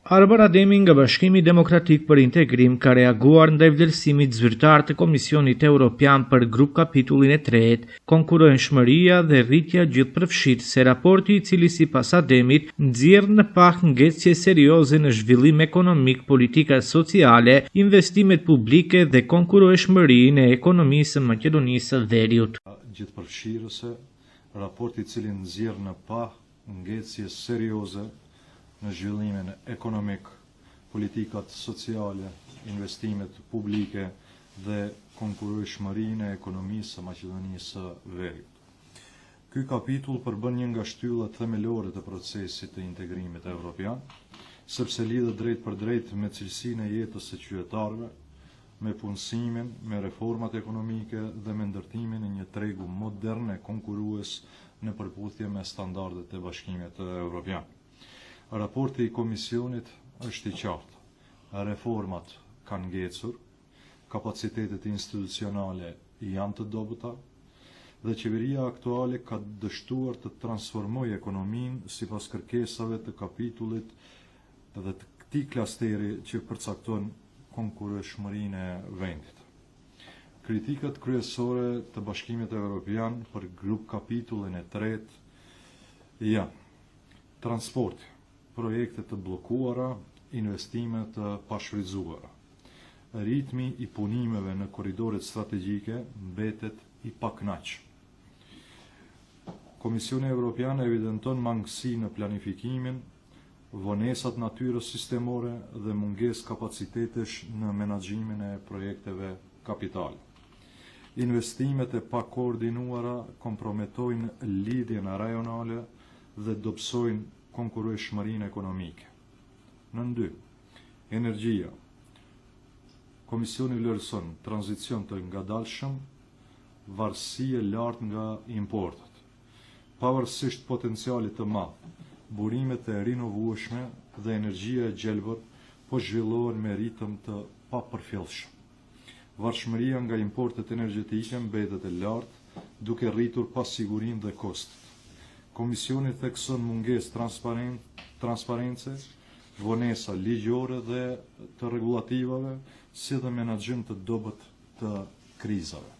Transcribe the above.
Arber Ademi nga Bashkimi Demokratik për Integrim ka reaguar ndaj vlerësimit zyrtar të Komisionit Evropian për grup kapitullin e 3, konkurrenshmëria dhe rritja gjithëpërfshirë, se raporti i cili sipas Ademit nxjerr në pak ngecje serioze në zhvillim ekonomik, politika sociale, investimet publike dhe konkurrenshmërinë e ekonomisë së Maqedonisë së Veriut. Gjithëpërfshirëse, raporti i cili nxjerr në pak ngecje serioze në zhvillimin ekonomik, politikat sociale, investimet publike dhe konkurrenshmërinë e ekonomisë së Maqedonisë së Veriut. Ky kapitull përbën një nga shtyllat themelore të procesit të integrimit evropian, sepse lidhet drejt për drejt me cilësinë e jetës së qytetarëve, me punësimin, me reformat ekonomike dhe me ndërtimin e një tregu modern e konkurrues në përputhje me standardet e Bashkimit Evropian. Raporti i Komisionit është i qartë. Reformat kanë ngecur, kapacitetet institucionale janë të dobëta dhe qeveria aktuale ka dështuar të transformojë ekonominë sipas kërkesave të kapitullit dhe të këtij klasteri që përcakton konkurrenshmërinë e vendit. Kritikat kryesore të Bashkimit Evropian për grup kapitullin e 3 janë transporti, projekte të bllokuara, investime të pashfrytzuara. Ritmi i punimeve në korridoret strategjike mbetet i pakënaqshëm. Komisioni Evropian evidenton mangësi në planifikimin, vonesat natyrës sistemore dhe mungesë kapacitetesh në menaxhimin e projekteve kapitale. Investimet e pakoordinuara komprometojnë lidhjen rajonale dhe dobësojnë konkurrenshmërinë ekonomike. Nën 2. Energjia. Komisioni vlerëson tranzicion të ngadalshëm, varësi e lartë nga importet. Pavarësisht potencialit të madh, burimet e rinovueshme dhe energjia e gjelbër po zhvillohen me ritëm të papërfillshëm. Varëshmëria nga importet energjetike mbetet e lartë, duke rritur pasigurinë dhe kostet. Komisioni thekson mungesë transparence, vonesa ligjore dhe të rregullativave, si dhe menaxhim të dobët të krizave.